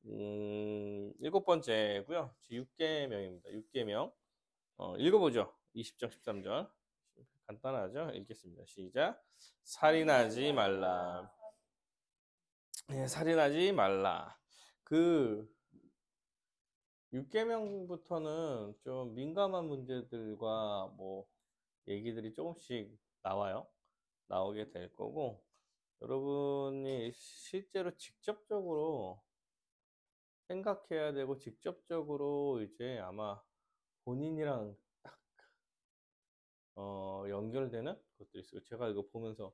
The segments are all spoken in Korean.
일곱 번째고요. 6계명입니다. 6계명. 읽어보죠. 20절, 13절. 간단하죠? 읽겠습니다. 시작. 살인하지 말라. 예, 살인하지 말라. 그 6계명부터는 좀 민감한 문제들과 뭐 얘기들이 조금씩 나오게 될 거고, 여러분이 실제로 직접적으로 생각해야 되고 직접적으로 이제 아마 본인이랑 딱 연결되는 것들이 있어요. 제가 이거 보면서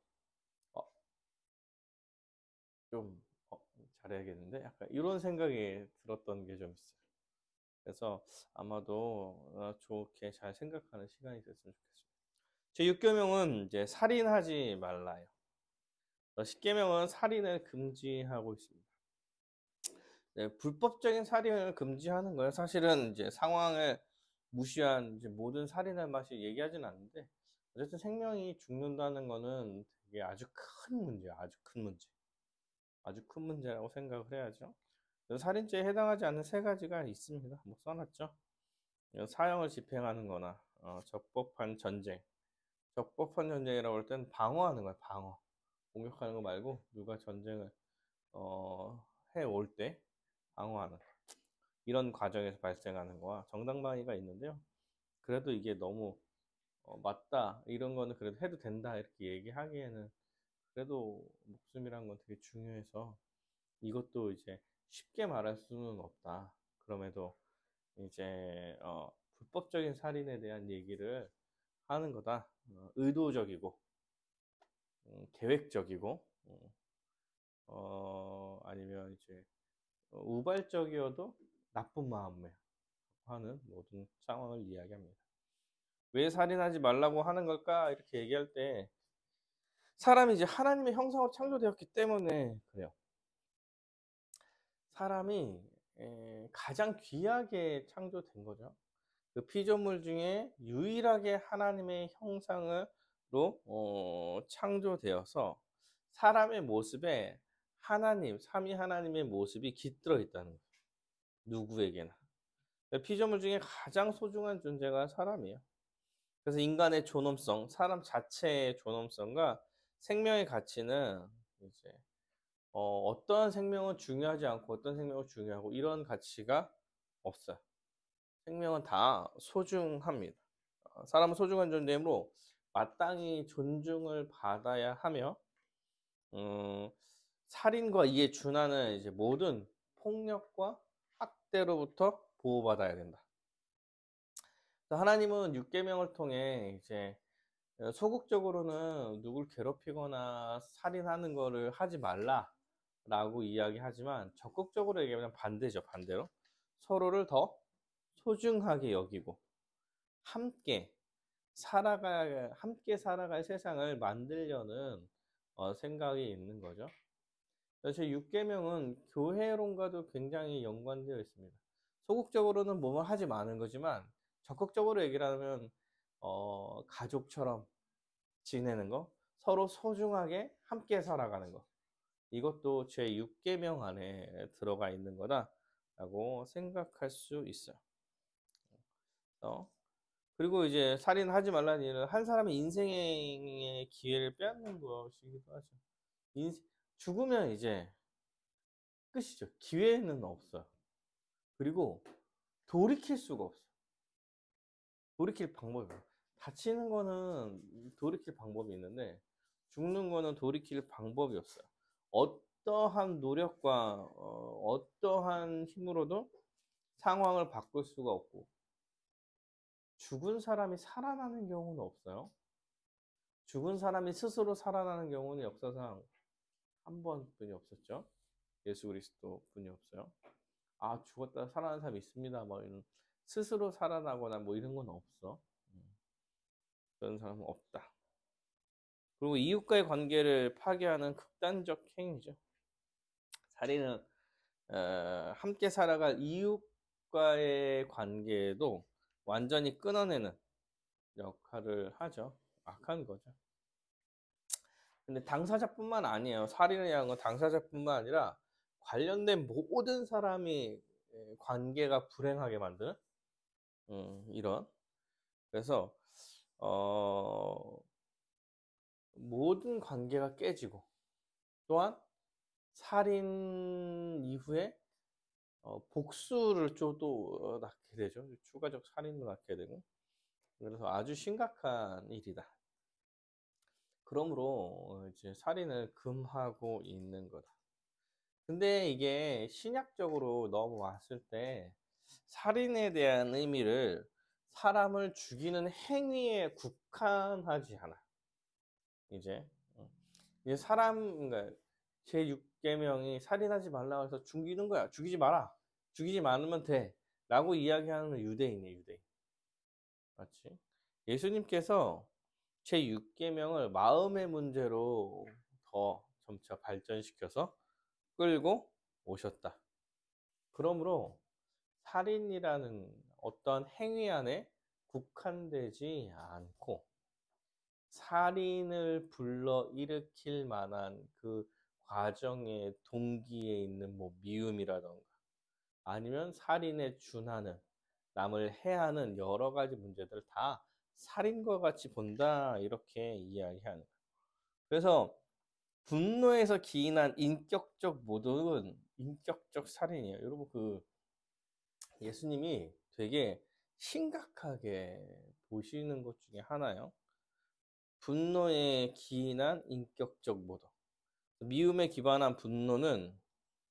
어, 좀 잘해야겠는데 약간 이런 생각이 들었던 게 좀 있어요. 그래서 아마도 좋게 잘 생각하는 시간이 됐으면 좋겠습니다. 제 6계명은 이제 살인하지 말라요. 10계명은 살인을 금지하고 있습니다. 네, 불법적인 살인을 금지하는 거예요. 사실은 이제 상황을 무시한 이제 모든 살인을 맛이 얘기하진 않는데, 어쨌든 생명이 죽는다는 거는 되게 아주 큰 문제야. 아주 큰 문제. 아주 큰 문제라고 생각을 해야죠. 살인죄에 해당하지 않는 세 가지가 있습니다. 뭐 써놨죠. 사형을 집행하는 거나 적법한 전쟁. 적법한 전쟁이라고 할 땐 방어하는 거야. 방어. 공격하는 거 말고 누가 전쟁을 해올 때 방어하는 이런 과정에서 발생하는 거와 정당방위가 있는데요. 그래도 이게 너무 맞다 이런 거는 그래도 해도 된다 이렇게 얘기하기에는 그래도 목숨이란 건 되게 중요해서 이것도 이제 쉽게 말할 수는 없다. 그럼에도 이제 불법적인 살인에 대한 얘기를 하는 거다. 의도적이고 계획적이고 아니면 이제 우발적이어도 나쁜 마음에 하는 모든 상황을 이야기합니다. 왜 살인하지 말라고 하는 걸까? 이렇게 얘기할 때 사람이 이제 하나님의 형상으로 창조되었기 때문에 그래요. 사람이 가장 귀하게 창조된 거죠. 그 피조물 중에 유일하게 하나님의 형상으로 창조되어서 사람의 모습에 하나님, 삼위 하나님의 모습이 깃들어 있다는 거예요. 누구에게나. 피조물 중에 가장 소중한 존재가 사람이에요. 그래서 인간의 존엄성, 사람 자체의 존엄성과 생명의 가치는 이제 어떠한 생명은 중요하지 않고 어떤 생명은 중요하고 이런 가치가 없어요. 생명은 다 소중합니다. 사람은 소중한 존재이므로 마땅히 존중을 받아야 하며 살인과 이에 준하는 이제 모든 폭력과 학대로부터 보호받아야 된다. 하나님은 6계명을 통해 이제 소극적으로는 누굴 괴롭히거나 살인하는 거를 하지 말라라고 이야기하지만 적극적으로 얘기하면 반대죠. 반대로 서로를 더 소중하게 여기고 함께 살아갈 세상을 만들려는 생각이 있는 거죠. 그래서 6계명은 교회론과도 굉장히 연관되어 있습니다. 소극적으로는 뭐뭐 하지 마는 거지만 적극적으로 얘기를 하면 가족처럼 지내는 거, 서로 소중하게 함께 살아가는 거. 이것도 제 6계명 안에 들어가 있는 거다라고 생각할 수 있어요. 그리고 이제 살인하지 말라는 일은 한 사람의 인생의 기회를 빼앗는 것이기도 하죠. 죽으면 이제 끝이죠. 기회는 없어요. 그리고 돌이킬 수가 없어요. 돌이킬 방법이 없어요. 다치는 거는 돌이킬 방법이 있는데 죽는 거는 돌이킬 방법이 없어요. 어떠한 노력과 어떠한 힘으로도 상황을 바꿀 수가 없고 죽은 사람이 살아나는 경우는 없어요. 죽은 사람이 스스로 살아나는 경우는 역사상 한 번뿐이 없었죠. 예수 그리스도 분이 없어요. 아, 죽었다 살아난 사람이 있습니다. 뭐 이런 스스로 살아나거나 뭐 이런 건 없어. 그런 사람은 없다. 그리고 이웃과의 관계를 파괴하는 극단적 행위죠. 살인은 함께 살아갈 이웃과의 관계도 완전히 끊어내는 역할을 하죠. 악한 거죠. 근데 당사자뿐만 아니에요. 살인을 향한 건 당사자뿐만 아니라 관련된 모든 사람이 관계가 불행하게 만드는 이런. 그래서 모든 관계가 깨지고, 또한 살인 이후에 복수를 또 낳게 되죠. 추가적 살인도 낳게 되고. 그래서 아주 심각한 일이다. 그러므로 이제 살인을 금하고 있는 거다. 근데 이게 신약적으로 넘어왔을 때 살인에 대한 의미를 사람을 죽이는 행위에 국한하지 않아. 이제 이제 그러니까 제 6계명이 살인하지 말라고 해서 죽이는 거야. 죽이지 마라. 죽이지 말으면 돼. 라고 이야기하는 유대인이에요, 유대인. 맞지? 예수님께서 제 6계명을 마음의 문제로 더 점차 발전시켜서 끌고 오셨다. 그러므로 살인이라는 어떤 행위 안에 국한되지 않고, 살인을 불러일으킬 만한 그 과정의 동기에 있는 뭐 미움이라던가, 아니면 살인에 준하는, 남을 해하는 여러 가지 문제들을 다 살인과 같이 본다, 이렇게 이야기하는 거예요. 그래서 분노에서 기인한 인격적 모독은 인격적 살인이에요. 여러분, 예수님이 되게 심각하게 보시는 것 중에 하나요. 분노에 기인한 인격적 모독. 미움에 기반한 분노는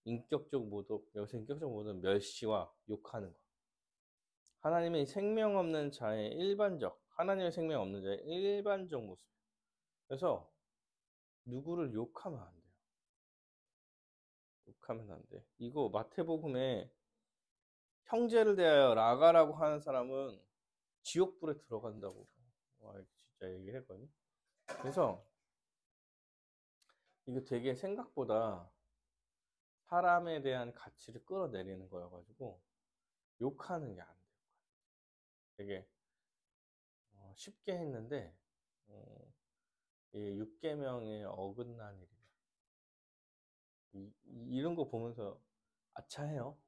인격적 모독, 여기서 인격적 모독은 멸시와 욕하는 거. 하나님의 생명 없는 자의 하나님의 생명 없는 자의 일반적 모습. 그래서 누구를 욕하면 안 돼요. 욕하면 안 돼. 이거 마태복음에 형제를 대하여 라가라고 하는 사람은 지옥불에 들어간다고 진짜 얘기를 했거든요. 그래서 이거 되게 생각보다 사람에 대한 가치를 끌어내리는 거여가지고 욕하는 게 안 돼요. 되게 쉽게 했는데 이 6계명에 어긋난 일이에요. 이런 거 보면서 아차해요.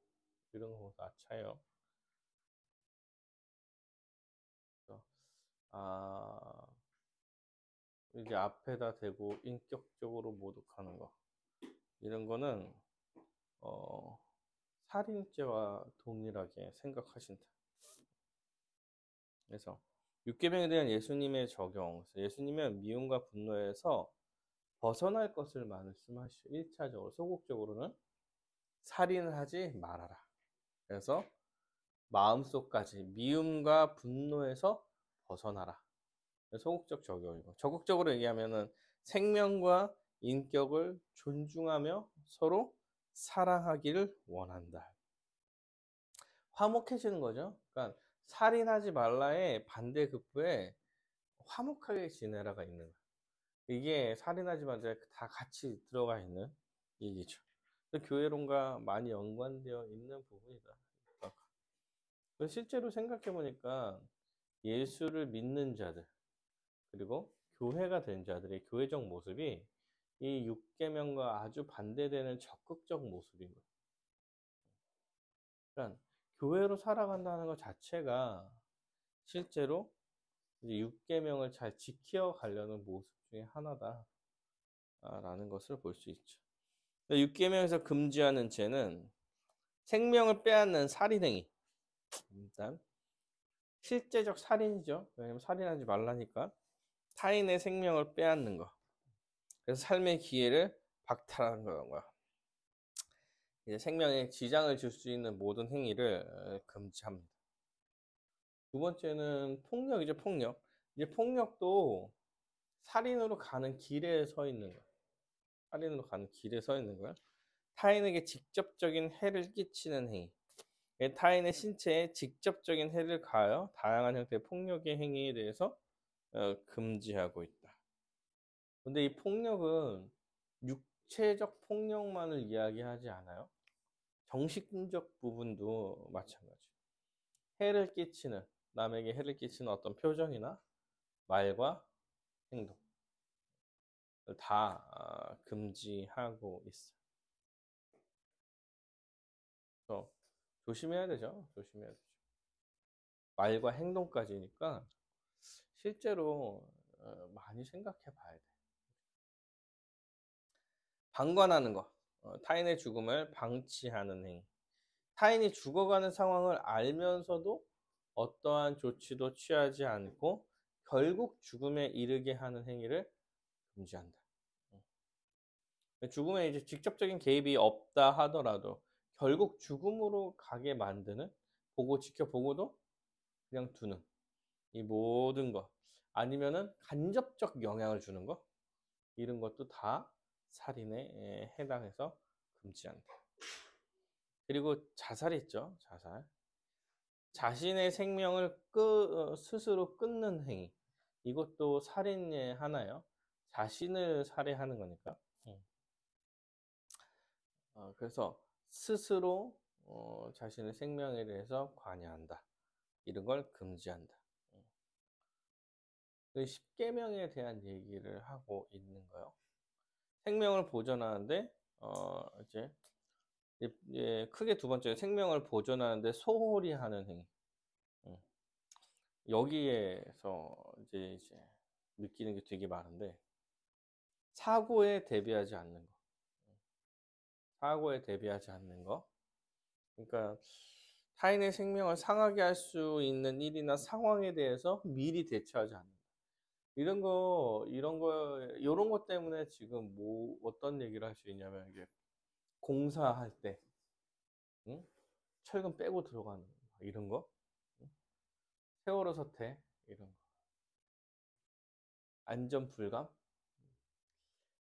이런 거 보면서 아차해요. 이제 앞에다 대고 인격적으로 모독하는 거, 이런 거는 살인죄와 동일하게 생각하신다. 그래서 6계명에 대한 예수님의 적용, 예수님은 미움과 분노에서 벗어날 것을 말씀하시죠. 1차적으로, 소극적으로는 살인을 하지 말아라. 그래서 마음속까지 미움과 분노에서 벗어나라. 소극적 적용이고, 적극적으로 얘기하면은 생명과 인격을 존중하며 서로 사랑하기를 원한다. 화목해지는 거죠. 그러니까 살인하지 말라의 반대급부에 화목하게 지내라가 있는 거예요. 이게 살인하지 말자 다 같이 들어가 있는 얘기죠. 교회론과 많이 연관되어 있는 부분이다. 실제로 생각해 보니까 예수를 믿는 자들, 그리고 교회가 된 자들의 교회적 모습이 이 6계명과 아주 반대되는 적극적 모습인 거예요. 그러니까 교회로 살아간다는 것 자체가 실제로 이제 6계명을 잘 지켜가려는 모습 중에 하나다라는 것을 볼 수 있죠. 6계명에서 금지하는 죄는 생명을 빼앗는 살인행위. 일단 실제적 살인이죠. 왜냐면 살인하지 말라니까. 타인의 생명을 빼앗는 거. 그래서 삶의 기회를 박탈하는 거야. 이제 생명에 지장을 줄 수 있는 모든 행위를 금지합니다. 두 번째는 폭력이죠, 폭력. 이제 폭력도 살인으로 가는 길에 서 있는 거야. 살인으로 가는 길에 서 있는 거야. 타인에게 직접적인 해를 끼치는 행위. 타인의 신체에 직접적인 해를 가하여 다양한 형태의 폭력의 행위에 대해서 금지하고 있다. 근데 이 폭력은 육체적 폭력만을 이야기하지 않아요. 정신적 부분도 마찬가지. 남에게 해를 끼치는 어떤 표정이나 말과 행동 다 금지하고 있어요. 그래서 조심해야 되죠. 조심해야 되죠. 말과 행동까지니까 실제로 많이 생각해 봐야 돼. 방관하는 거. 타인의 죽음을 방치하는 행위. 타인이 죽어가는 상황을 알면서도 어떠한 조치도 취하지 않고 결국 죽음에 이르게 하는 행위를 금지한다. 죽음에 이제 직접적인 개입이 없다 하더라도 결국 죽음으로 가게 만드는, 보고 지켜보고도 그냥 두는 이 모든 것, 아니면은 간접적 영향을 주는 것, 이런 것도 다 살인에 해당해서 금지한다. 그리고 자살이 있죠. 자살. 자신의 생명을 스스로 끊는 행위. 이것도 살인의 하나예요. 자신을 살해하는 거니까. 그래서 스스로 자신의 생명에 대해서 관여한다. 이런 걸 금지한다. 10계명에 대한 얘기를 하고 있는 거예요. 생명을 보존하는데 이제 크게 두 번째, 생명을 보존하는데 소홀히 하는 행위. 여기에서 이제 느끼는 게 되게 많은데, 사고에 대비하지 않는 거. 사고에 대비하지 않는 거. 그러니까 타인의 생명을 상하게 할 수 있는 일이나 상황에 대해서 미리 대처하지 않는 거. 이런 것 때문에 지금 어떤 얘기를 할 수 있냐면, 이게 공사할 때, 응? 철근 빼고 들어가는 거, 이런 거, 응? 세월호 사태, 이런 거, 안전 불감,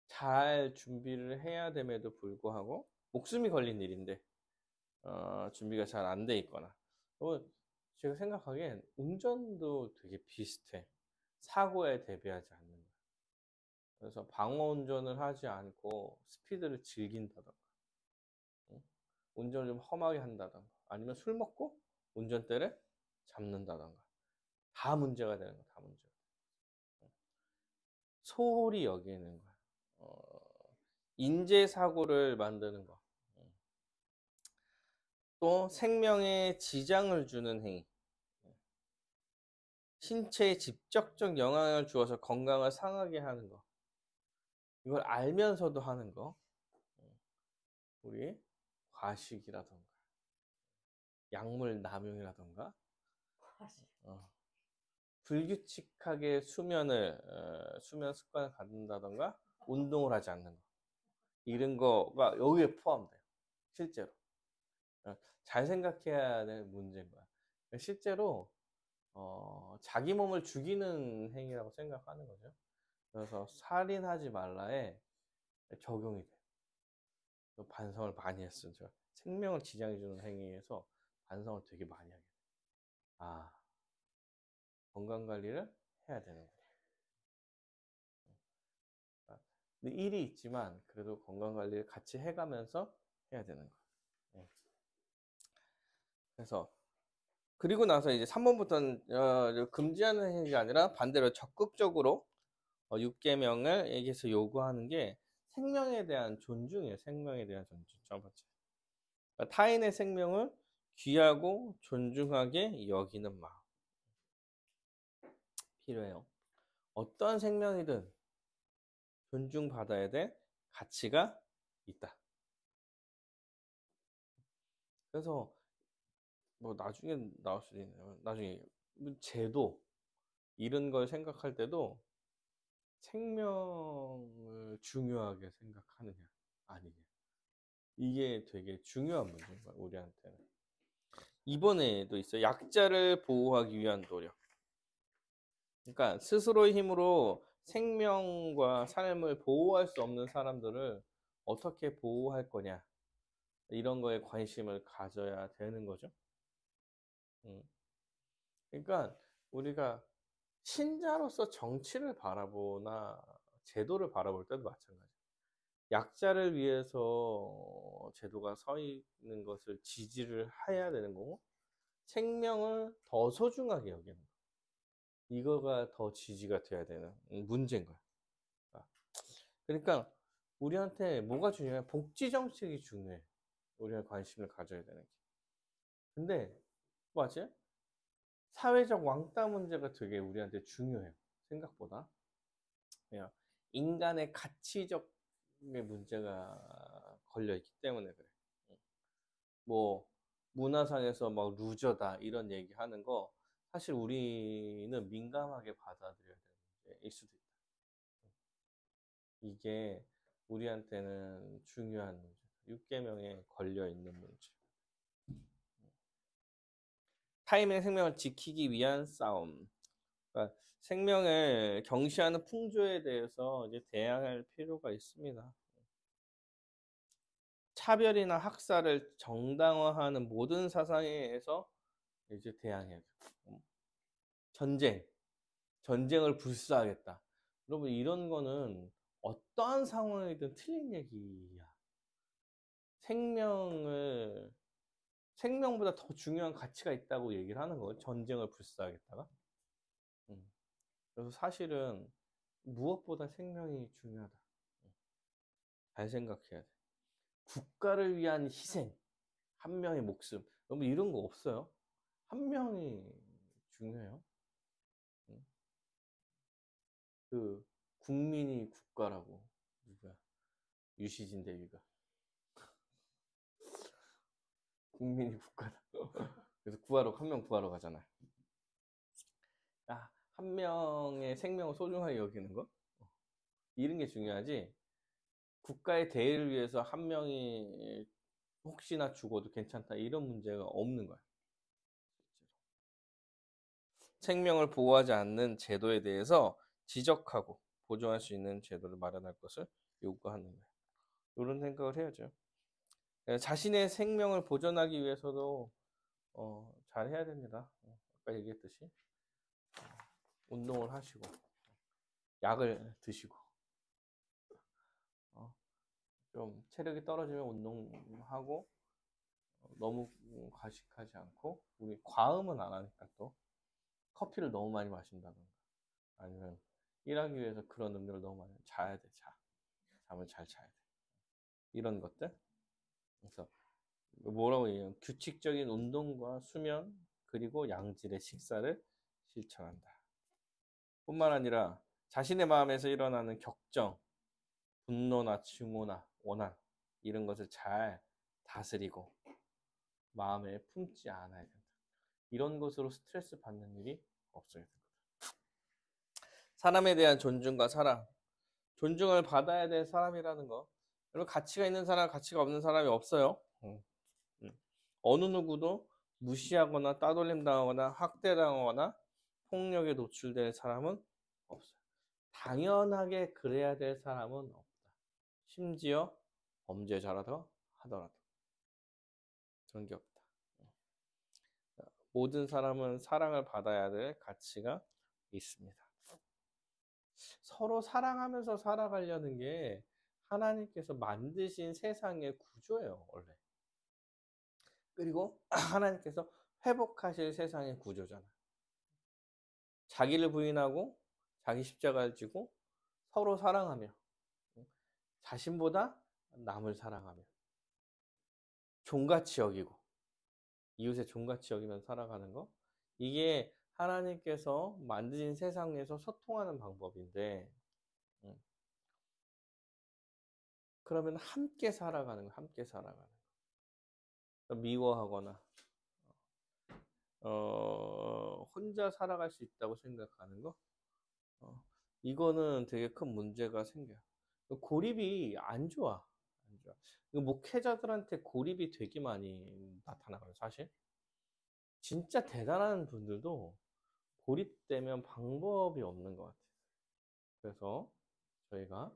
잘 준비를 해야 됨에도 불구하고 목숨이 걸린 일인데 준비가 잘 안 돼 있거나, 제가 생각하기엔 운전도 되게 비슷해. 사고에 대비하지 않는 거. 그래서 방어 운전을 하지 않고 스피드를 즐긴다던가, 응? 운전을 좀 험하게 한다던가, 아니면 술 먹고 운전대를 잡는다던가, 다 문제가 되는 거야. 다 문제가. 소홀히 여기는 거야. 인재 사고를 만드는 거. 또 생명에 지장을 주는 행위. 신체에 직접적 영향을 주어서 건강을 상하게 하는 거. 이걸 알면서도 하는 거. 우리 과식이라던가, 약물 남용이라던가, 불규칙하게 수면 습관을 갖는다던가, 운동을 하지 않는 거. 이런 거가 여기에 포함돼요. 실제로. 잘 생각해야 될 문제인 거야. 실제로 자기 몸을 죽이는 행위라고 생각하는 거죠. 그래서 살인하지 말라에 적용이 돼. 반성을 많이 했어요. 제가 생명을 지장해주는 행위에서 반성을 되게 많이 하게 돼. 건강 관리를 해야 되는 거예요. 근데 일이 있지만 그래도 건강 관리를 같이 해가면서 해야 되는 거예요. 그래서 그리고 나서 이제 3번부터는 금지하는 행위가 아니라 반대로 적극적으로 6계명을 여기서 요구하는 게 생명에 대한 존중이에요. 생명에 대한 존중. 첫 번째. 그러니까 타인의 생명을 귀하고 존중하게 여기는 마음. 필요해요. 어떤 생명이든 존중받아야 될 가치가 있다. 그래서 뭐 나중에 나올 수도 있네요. 나중에 제도 이런 걸 생각할 때도 생명을 중요하게 생각하느냐 아니냐, 이게 되게 중요한 문제인 거야, 우리한테는. 이번에도 있어요. 약자를 보호하기 위한 노력. 그러니까 스스로의 힘으로 생명과 삶을 보호할 수 없는 사람들을 어떻게 보호할 거냐, 이런 거에 관심을 가져야 되는 거죠. 그러니까 우리가 신자로서 정치를 바라보나 제도를 바라볼 때도 마찬가지예요. 약자를 위해서 제도가 서 있는 것을 지지를 해야 되는 거고, 생명을 더 소중하게 여기는 거. 이거가 더 지지가 돼야 되는 문제인 거야. 그러니까 우리한테 뭐가 중요해? 복지 정책이 중요해. 우리가 관심을 가져야 되는 게. 근데 맞지? 사회적 왕따 문제가 되게 우리한테 중요해요. 생각보다. 그냥 인간의 가치적인 문제가 걸려 있기 때문에 그래. 뭐 문화상에서 막 루저다 이런 얘기하는 거 사실 우리는 민감하게 받아들여야 되는 문제일 수도 있다. 이게 우리한테는 중요한 문제. 6계명에 걸려 있는 문제. 타인의 생명을 지키기 위한 싸움. 그러니까 생명을 경시하는 풍조에 대해서 이제 대항할 필요가 있습니다. 차별이나 학살을 정당화하는 모든 사상에 의해서 이제 대항해야 돼요. 전쟁을 불사하겠다. 여러분 이런 거는 어떠한 상황이든 틀린 얘기야. 생명보다 더 중요한 가치가 있다고 얘기를 하는 거예요. 전쟁을 불사하겠다가. 그래서 사실은 무엇보다 생명이 중요하다. 잘 생각해야 돼. 국가를 위한 희생, 한 명의 목숨. 여러분 이런 거 없어요. 한 명이 중요해요. 그 국민이 국가라고 누구야? 유시진 대위가 국민이 국가다. 그래서 한 명 구하러 가잖아요. 한 명의 생명을 소중하게 여기는 거? 이런 게 중요하지. 국가의 대의를 위해서 한 명이 혹시나 죽어도 괜찮다 이런 문제가 없는 거야. 생명을 보호하지 않는 제도에 대해서 지적하고 보존할 수 있는 제도를 마련할 것을 요구하는 거예요. 이런 생각을 해야죠. 자신의 생명을 보존하기 위해서도 잘 해야 됩니다. 아까 얘기했듯이 운동을 하시고 약을 드시고 좀 체력이 떨어지면 운동하고 너무 과식하지 않고 우리 과음은 안 하니까 또 커피를 너무 많이 마신다던가 아니면 일하기 위해서 그런 음료를 너무 많이 자야 돼. 잠을 잘 자야 돼. 이런 것들. 그래서 뭐라고 얘기해요? 규칙적인 운동과 수면 그리고 양질의 식사를 실천한다. 뿐만 아니라 자신의 마음에서 일어나는 격정, 분노나 증오나 원한 이런 것을 잘 다스리고 마음에 품지 않아야 된다. 이런 것으로 스트레스 받는 일이 없어야 된다. 사람에 대한 존중과 사랑. 존중을 받아야 될 사람이라는 거. 여러분 가치가 있는 사람, 가치가 없는 사람이 없어요. 어느 누구도 무시하거나 따돌림 당하거나 학대당하거나 폭력에 노출될 사람은 없어요. 당연하게 그래야 될 사람은 없다. 심지어 범죄자라도 하더라도 그런 게 없다. 모든 사람은 사랑을 받아야 될 가치가 있습니다. 서로 사랑하면서 살아가려는 게 하나님께서 만드신 세상의 구조예요, 원래. 그리고 하나님께서 회복하실 세상의 구조잖아. 자기를 부인하고 자기 십자가를 지고 서로 사랑하며 자신보다 남을 사랑하며 종같이 여기고 이웃의 종같이 여기면서 살아가는 거, 이게 하나님께서 만드신 세상에서 소통하는 방법인데 그러면 함께 살아가는 거, 함께 살아가는 거. 미워하거나 혼자 살아갈 수 있다고 생각하는 거, 이거는 되게 큰 문제가 생겨요. 고립이 안 좋아. 안 좋아. 목회자들한테 고립이 되게 많이 나타나요, 사실. 진짜 대단한 분들도 고립되면 방법이 없는 것 같아요. 그래서 저희가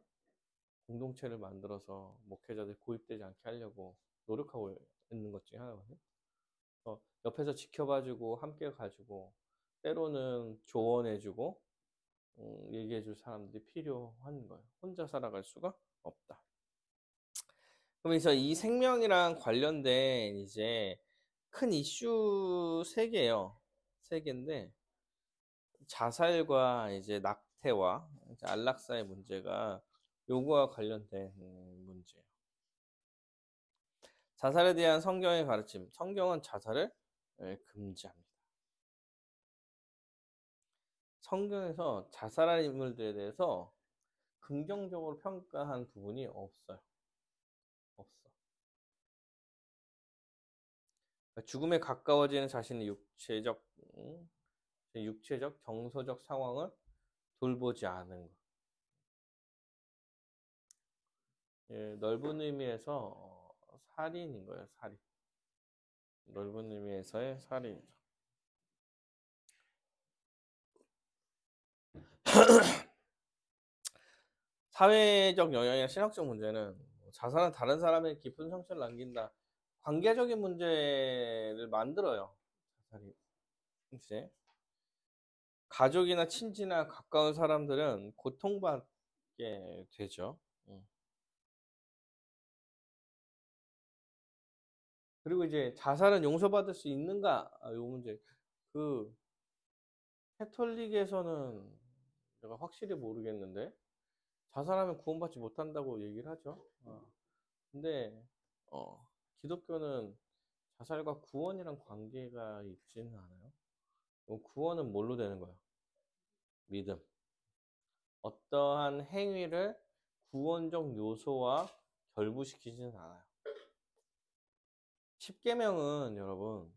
공동체를 만들어서 목회자들 고립되지 않게 하려고 노력하고 있는 것 중에 하나거든요. 옆에서 지켜봐주고 함께 가지고 때로는 조언해주고 얘기해줄 사람들이 필요한 거예요. 혼자 살아갈 수가 없다. 그래서 이 생명이랑 관련된 이제 큰 이슈 3개예요. 3개인데 자살과 이제 낙태와 이제 안락사의 문제가 요거와 관련된 문제예요. 자살에 대한 성경의 가르침. 성경은 자살을 금지합니다. 성경에서 자살한 인물들에 대해서 긍정적으로 평가한 부분이 없어요. 없어. 죽음에 가까워지는 자신의 육체적, 정서적 상황을 돌보지 않은 것. 예, 넓은 의미에서 살인인 거예요, 살인. 넓은 의미에서의 살인이죠. 사회적 영향이나 신학적 문제는 자살은 다른 사람의 깊은 상처를 남긴다. 관계적인 문제를 만들어요. 자살이. 이제 가족이나 친지나 가까운 사람들은 고통받게 되죠. 그리고 이제 자살은 용서받을 수 있는가? 요 문제. 그 캐톨릭에서는 제가 확실히 모르겠는데 자살하면 구원받지 못한다고 얘기를 하죠. 근데 기독교는 자살과 구원이랑 관계가 있지는 않아요. 구원은 뭘로 되는 거예요? 믿음. 어떠한 행위를 구원적 요소와 결부시키지는 않아요. 십계명은 여러분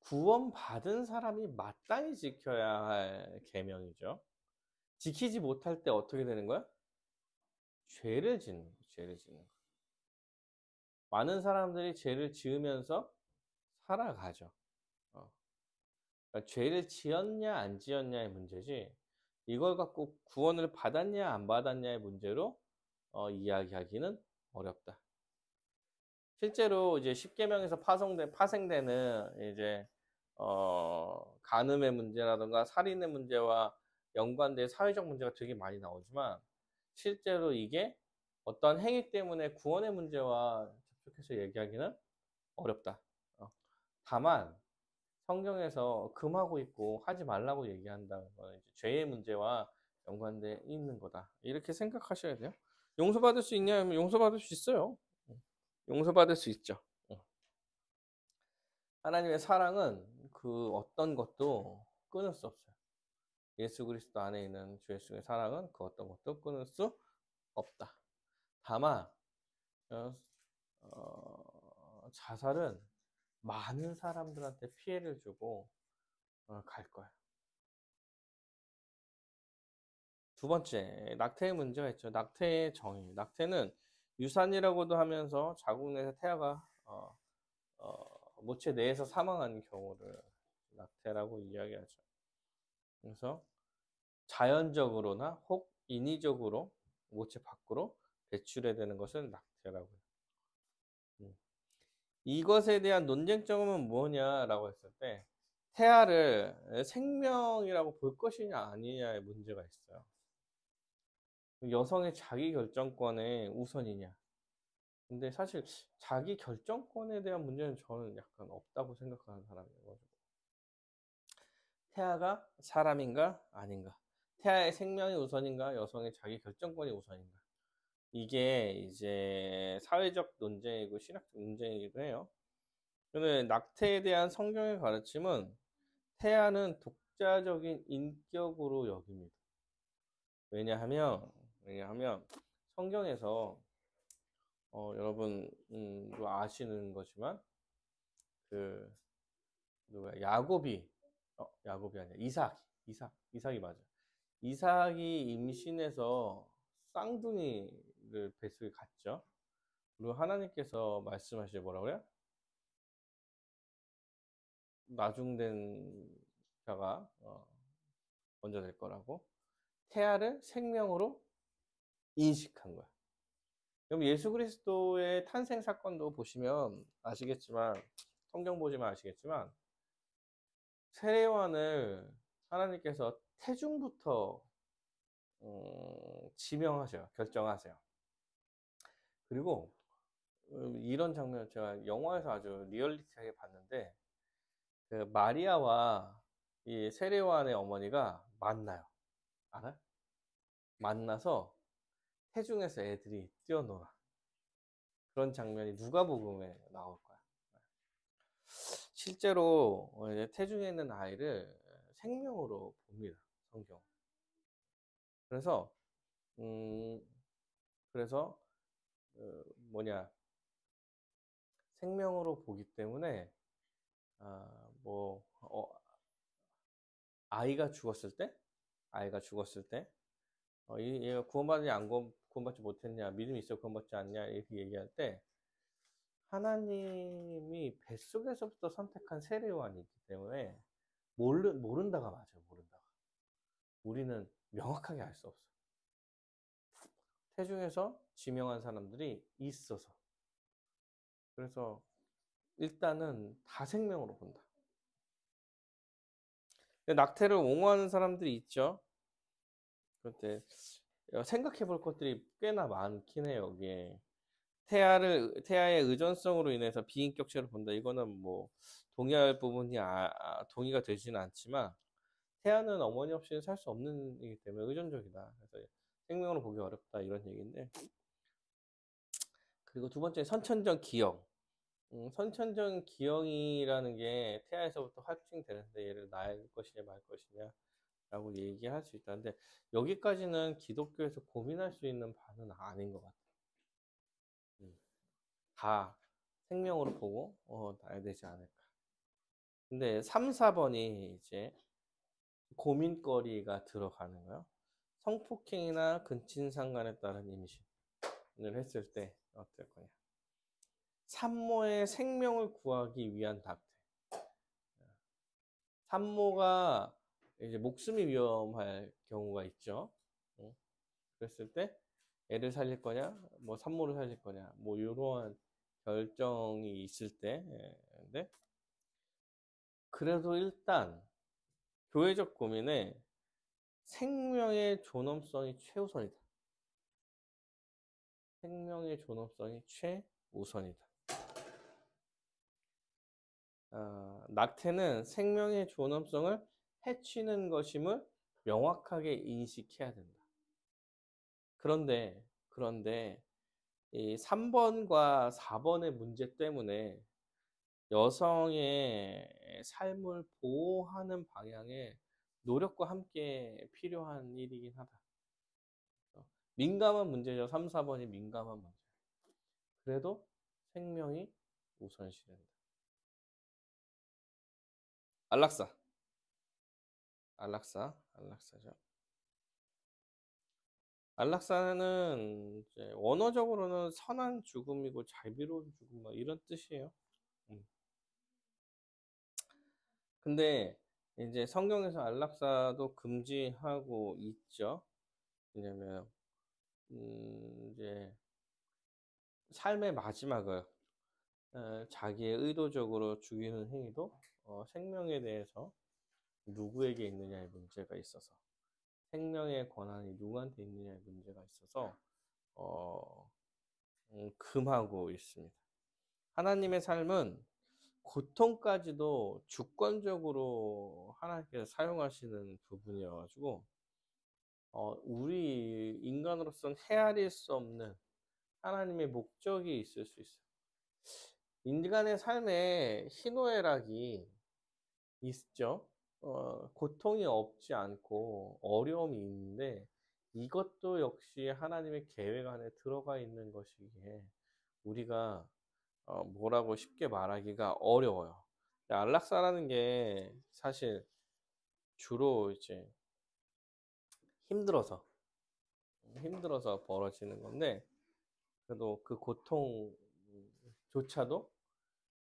구원받은 사람이 마땅히 지켜야 할 계명이죠. 지키지 못할 때 어떻게 되는 거야? 죄를 짓는 거야. 죄를 짓는 거야. 많은 사람들이 죄를 지으면서 살아가죠. 그러니까 죄를 지었냐 안 지었냐의 문제지 이걸 갖고 구원을 받았냐 안 받았냐의 문제로 이야기하기는 어렵다. 실제로 이제 십계명에서 파생되는 이제 간음의 문제라든가 살인의 문제와 연관된 사회적 문제가 되게 많이 나오지만 실제로 이게 어떤 행위 때문에 구원의 문제와 접촉해서 얘기하기는 어렵다. 다만 성경에서 금하고 있고 하지 말라고 얘기한다는 거는 이제 죄의 문제와 연관돼 있는 거다. 이렇게 생각하셔야 돼요. 용서받을 수 있냐면 용서받을 수 있어요. 용서받을 수 있죠. 하나님의 사랑은 그 어떤 것도 끊을 수 없어요. 예수 그리스도 안에 있는 주 예수의 사랑은 그 어떤 것도 끊을 수 없다. 다만 자살은 많은 사람들한테 피해를 주고 갈 거야. 두 번째, 낙태의 문제가 있죠. 낙태의 정의. 낙태는 유산이라고도 하면서 자궁 내에서 태아가 모체 내에서 사망하는 경우를 낙태라고 이야기하죠. 그래서 자연적으로나 혹 인위적으로 모체 밖으로 배출해야 되는 것을 낙태라고 해요. 이것에 대한 논쟁점은 뭐냐라고 했을 때 태아를 생명이라고 볼 것이냐 아니냐의 문제가 있어요. 여성의 자기 결정권의 우선이냐. 근데 사실 자기 결정권에 대한 문제는 저는 약간 없다고 생각하는 사람이어가지고 태아가 사람인가 아닌가, 태아의 생명이 우선인가 여성의 자기 결정권이 우선인가, 이게 이제 사회적 논쟁이고 신학적 논쟁이기도 해요. 근데 낙태에 대한 성경의 가르침은 태아는 독자적인 인격으로 여깁니다. 왜냐하면 성경에서 여러분 아시는 거지만 그 누가 야곱이 아니야, 이삭이 맞아. 이삭이 임신해서 쌍둥이를 뱃속에 갔죠. 그리고 하나님께서 말씀하시죠. 뭐라고요? 나중된 자가 먼저 될 거라고, 태아를 생명으로 인식한 거야. 그럼 예수 그리스도의 탄생 사건도 보시면 아시겠지만, 성경 보시면 아시겠지만, 세례요한을 하나님께서 태중부터 지명하셔요. 결정하세요. 그리고 이런 장면을 제가 영화에서 아주 리얼리티하게 봤는데, 그 마리아와 이 세례요한의 어머니가 만나요. 알아요? 만나서 태중에서 애들이 뛰어놀아. 그런 장면이 누가복음에 나올 거야. 실제로 이제 태중에 있는 아이를 생명으로 봅니다, 성경. 그래서 음 그래서 뭐냐 생명으로 보기 때문에 뭐 아이가 죽었을 때 아이가 죽었을 때 얘가 구원받느냐 안 구원받지 못했냐, 믿음이 있어 구원받지 않냐 이렇게 얘기할 때 하나님이 뱃속에서부터 선택한 세례요한이기 때문에 모른다가 맞아요. 모른다가. 우리는 명확하게 알 수 없어. 태중에서 지명한 사람들이 있어서. 그래서 일단은 다 생명으로 본다. 근데 낙태를 옹호하는 사람들이 있죠. 그런데 생각해 볼 것들이 꽤나 많긴 해요. 여기에. 태아의 의존성으로 인해서 비인격체로 본다. 이거는 뭐 동의할 부분이 동의가 되지는 않지만 태아는 어머니 없이는 살 수 없는 이기 때문에 의존적이다. 그래서 생명으로 보기 어렵다 이런 얘기인데, 그리고 두 번째 선천적 기형. 선천적 기형이라는 게 태아에서부터 확증되는데 얘를 낳을 것이냐 말 것이냐 라고 얘기할 수 있다는데, 여기까지는 기독교에서 고민할 수 있는 바는 아닌 것 같아요. 다 생명으로 보고 놔야 되지 않을까. 근데 3, 4번이 이제 고민거리가 들어가는 거예요. 성폭행이나 근친상간에 따른 임신을 했을 때 어떨 거냐. 산모의 생명을 구하기 위한 낙태. 산모가 이제 목숨이 위험할 경우가 있죠. 그랬을 때 애를 살릴 거냐, 뭐 산모를 살릴 거냐, 뭐 이러한 결정이 있을 때. 근데 그래도 일단 교회적 고민에 생명의 존엄성이 최우선이다. 생명의 존엄성이 최우선이다. 낙태는 생명의 존엄성을 해치는 것임을 명확하게 인식해야 된다. 그런데 이 3번과 4번의 문제 때문에 여성의 삶을 보호하는 방향의 노력과 함께 필요한 일이긴 하다. 민감한 문제죠. 3, 4번이 민감한 문제. 그래도 생명이 우선시된다. 안락사죠. 안락사는 이제 원어적으로는 선한 죽음이고 자비로운 죽음 뭐 이런 뜻이에요. 근데 이제 성경에서 안락사도 금지하고 있죠. 왜냐면 이제 삶의 마지막을 자기의 의도적으로 죽이는 행위도 생명에 대해서 누구에게 있느냐의 문제가 있어서, 생명의 권한이 누구한테 있느냐의 문제가 있어서 금하고 있습니다. 하나님의 삶은 고통까지도 주권적으로 하나님께서 사용하시는 부분이어가지고 우리 인간으로서는 헤아릴 수 없는 하나님의 목적이 있을 수 있어요. 인간의 삶에 희노애락이 있죠. 고통이 없지 않고 어려움이 있는데 이것도 역시 하나님의 계획 안에 들어가 있는 것이기에 우리가 뭐라고 쉽게 말하기가 어려워요. 안락사라는 게 사실 주로 이제 힘들어서 벌어지는 건데, 그래도 그 고통조차도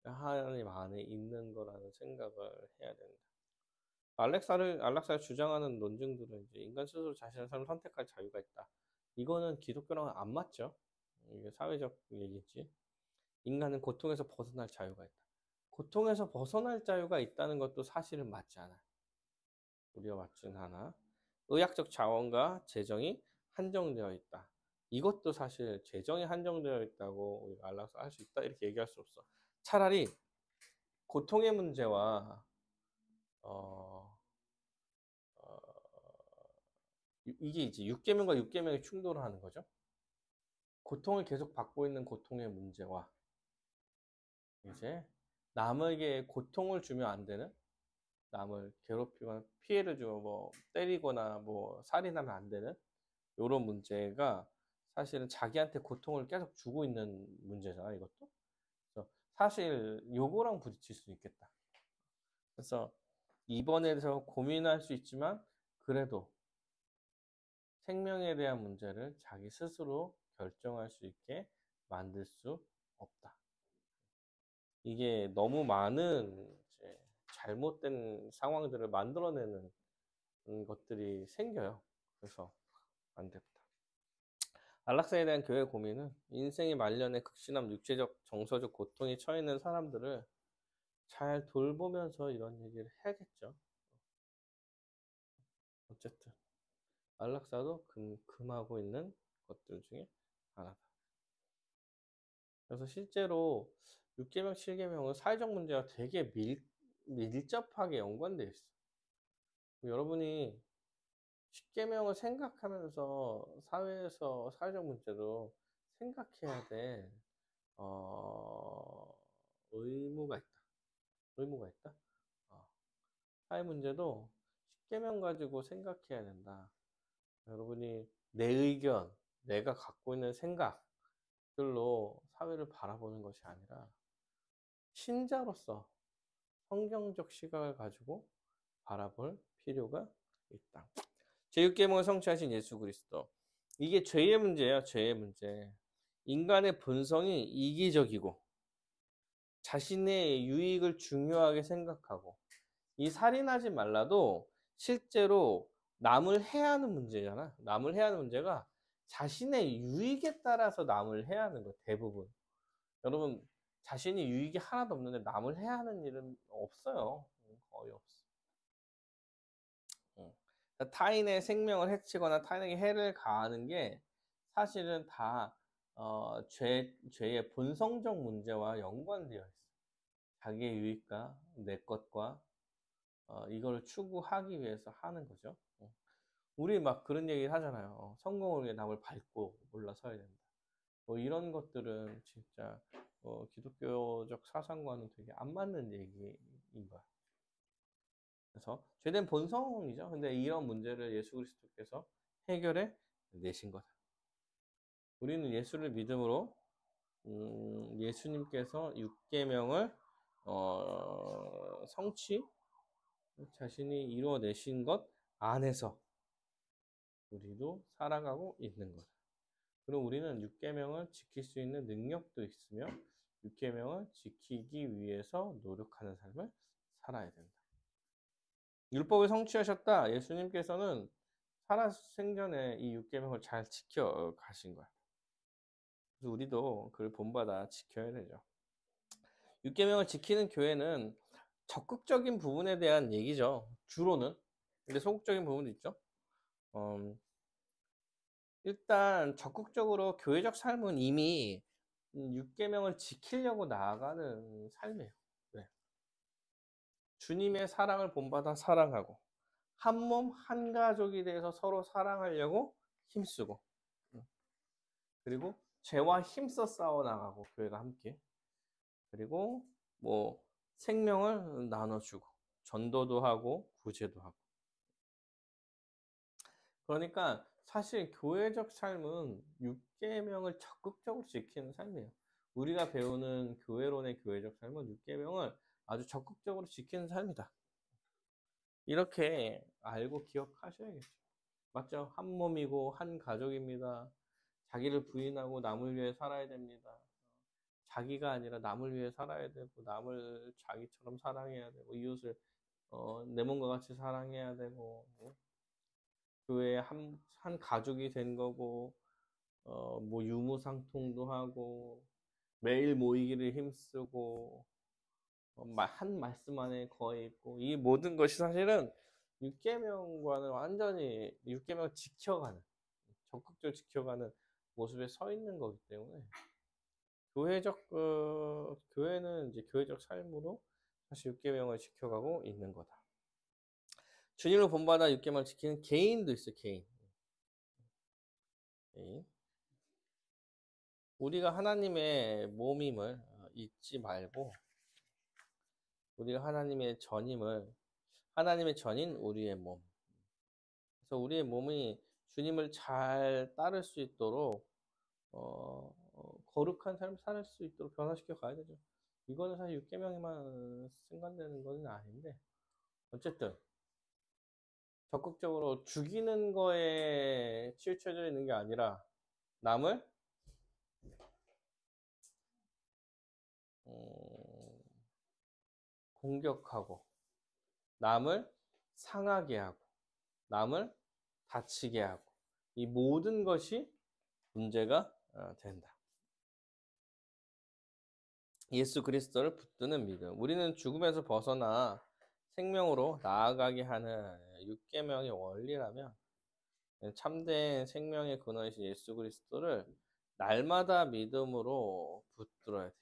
하나님 안에 있는 거라는 생각을 해야 된다. 안락사를 주장하는 논증들은 이제 인간 스스로 자신의 삶을 선택할 자유가 있다. 이거는 기독교랑은 안 맞죠. 이게 사회적 얘기지. 인간은 고통에서 벗어날 자유가 있다. 고통에서 벗어날 자유가 있다는 것도 사실은 맞지 않아요. 우리가 맞진 않아. 의학적 자원과 재정이 한정되어 있다. 이것도 사실 재정이 한정되어 있다고 우리가 안락사 할 수 있다 이렇게 얘기할 수 없어. 차라리 고통의 문제와 이게 이제 6계명과 6계명이 충돌하는 거죠. 고통을 계속 받고 있는 고통의 문제와 이제 남에게 고통을 주면 안 되는, 남을 괴롭히거나 피해를 주고 뭐 때리거나 뭐 살인하면 안 되는 이런 문제가 사실은 자기한테 고통을 계속 주고 있는 문제잖아, 이것도. 그래서 사실 요거랑 부딪힐 수 있겠다. 그래서 이번에 대해서 고민할 수 있지만 그래도 생명에 대한 문제를 자기 스스로 결정할 수 있게 만들 수 없다. 이게 너무 많은 이제 잘못된 상황들을 만들어내는 것들이 생겨요. 그래서 안 됩니다. 안락사에 대한 교회 고민은 인생의 말년에 극심한 육체적, 정서적 고통에 처해 있는 사람들을 잘 돌보면서 이런 얘기를 해야겠죠. 어쨌든 안락사도 금하고 있는 것들 중에 하나다. 그래서 실제로 6계명, 7계명은 사회적 문제와 되게 밀접하게 연관되어 있어요. 여러분이 10계명을 생각하면서 사회에서 사회적 문제도 생각해야 될 의무가 있다. 의무가 있다. 사회 문제도 10계명 가지고 생각해야 된다. 여러분이 내 의견, 내가 갖고 있는 생각들로 사회를 바라보는 것이 아니라 신자로서 성경적 시각을 가지고 바라볼 필요가 있다. 제6계명을 성취하신 예수 그리스도. 이게 죄의 문제야, 죄의 문제. 인간의 본성이 이기적이고 자신의 유익을 중요하게 생각하고, 이 살인하지 말라도 실제로 남을 해하는 문제잖아. 남을 해하는 문제가 자신의 유익에 따라서 남을 해하는 거 대부분. 여러분 자신이 유익이 하나도 없는데 남을 해하는 일은 없어요. 거의 없어. 타인의 생명을 해치거나 타인에게 해를 가하는 게 사실은 다 죄의 본성적 문제와 연관되어 있어. 자기의 유익과 내 것과 이걸 추구하기 위해서 하는 거죠. 우리 막 그런 얘기 하잖아요. 성공을 위해 남을 밟고 올라서야 된다. 뭐 이런 것들은 진짜 기독교적 사상과는 되게 안 맞는 얘기인 거야. 그래서 죄된 본성이죠. 근데 이런 문제를 예수 그리스도께서 해결해 내신 거다. 우리는 예수를 믿음으로 예수님께서 6계명을 성취 자신이 이루어내신 것 안에서 우리도 살아가고 있는 거다. 그리고 우리는 6계명을 지킬 수 있는 능력도 있으며 6계명을 지키기 위해서 노력하는 삶을 살아야 된다. 율법을 성취하셨다. 예수님께서는 살아생전에 이 6계명을 잘 지켜 가신 거야. 그래서 우리도 그걸 본받아 지켜야 되죠. 6계명을 지키는 교회는 적극적인 부분에 대한 얘기죠. 주로는. 근데 소극적인 부분도 있죠. 일단 적극적으로 교회적 삶은 이미 6계명을 지키려고 나아가는 삶이에요. 네. 주님의 사랑을 본받아 사랑하고 한 몸, 한 가족이 돼서 서로 사랑하려고 힘쓰고, 그리고 죄와 힘써 싸워 나가고 교회가 함께, 그리고 뭐 생명을 나눠주고 전도도 하고 구제도 하고. 그러니까 사실 교회적 삶은 6계명을 적극적으로 지키는 삶이에요. 우리가 배우는 교회론의 교회적 삶은 6계명을 아주 적극적으로 지키는 삶이다. 이렇게 알고 기억하셔야겠죠. 맞죠? 한 몸이고 한 가족입니다. 자기를 부인하고 남을 위해 살아야 됩니다. 자기가 아니라 남을 위해 살아야 되고, 남을 자기처럼 사랑해야 되고, 이웃을 내 몸과 같이 사랑해야 되고, 교회에 한 가족이 된 거고, 뭐 유무상통도 하고, 매일 모이기를 힘쓰고, 한 말씀 안에 거의 있고, 이 모든 것이 사실은 6계명과는 완전히 6계명을 지켜가는, 적극적으로 지켜가는 모습에 서 있는 거기 때문에 교회는 이제 교회적 삶으로 사실 6계명을 지켜가고 있는 거다. 주님을 본받아 6계명을 지키는 개인도 있어요. 개인. 우리가 하나님의 몸임을 잊지 말고 우리가 하나님의 전임을 하나님의 전인 우리의 몸. 그래서 우리의 몸이 주님을 잘 따를 수 있도록 거룩한 삶 살 수 있도록 변화시켜 가야 되죠. 이거는 사실 육계명에만 상관되는 건 아닌데 어쨌든 적극적으로 죽이는 거에 치우쳐져 있는 게 아니라 남을 공격하고 남을 상하게 하고 남을 다치게 하고 이 모든 것이 문제가 된다. 예수 그리스도를 붙드는 믿음. 우리는 죽음에서 벗어나 생명으로 나아가게 하는 육계명의 원리라면 참된 생명의 근원이신 예수 그리스도를 날마다 믿음으로 붙들어야 돼요.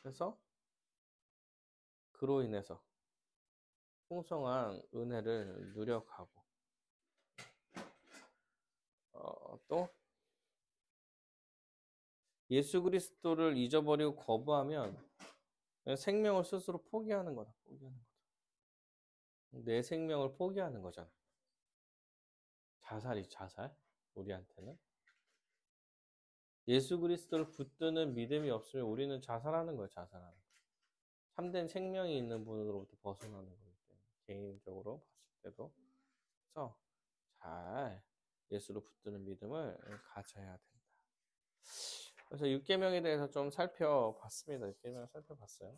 그래서 그로 인해서 풍성한 은혜를 누려가고 또 예수 그리스도를 잊어버리고 거부하면 생명을 스스로 포기하는 거다. 포기하는 거다. 내 생명을 포기하는 거잖아. 자살이 자살. 우리한테는 예수 그리스도를 붙드는 믿음이 없으면 우리는 자살하는 거예요. 자살하는 거. 참된 생명이 있는 분으로부터 벗어나는 거기 때문에 개인적으로 봤을 때도 그래서 잘 예수로 붙드는 믿음을 가져야 된다. 그래서 6계명에 대해서 좀 살펴봤습니다. 6계명 살펴봤어요.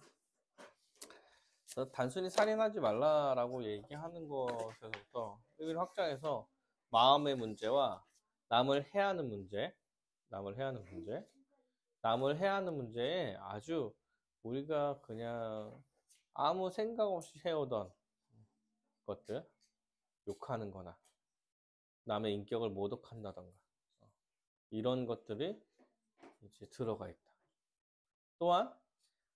단순히 살인하지 말라라고 얘기하는 것에서부터 이걸 확장해서 마음의 문제와 남을 해하는 문제, 남을 해하는 문제에 아주 우리가 그냥 아무 생각 없이 해오던 것들, 욕하는 거나 남의 인격을 모독한다던가 이런 것들이 이제 들어가 있다. 또한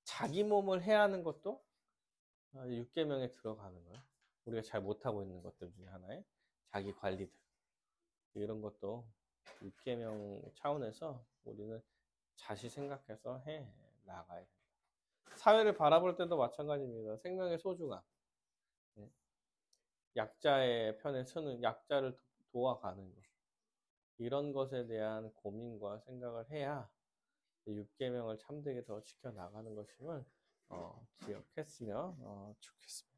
자기 몸을 해하는 것도 6계명에 들어가는 거예요. 우리가 잘 못하고 있는 것들 중에 하나에 자기 관리들 이런 것도 6계명 차원에서 우리는 다시 생각해서 해 나가야 된다. 사회를 바라볼 때도 마찬가지입니다. 생명의 소중함, 약자의 편에 서는 약자를 도와가는 것 이런 것에 대한 고민과 생각을 해야 6계명을 참되게 더 지켜나가는 것임을 기억했으면 좋겠습니다.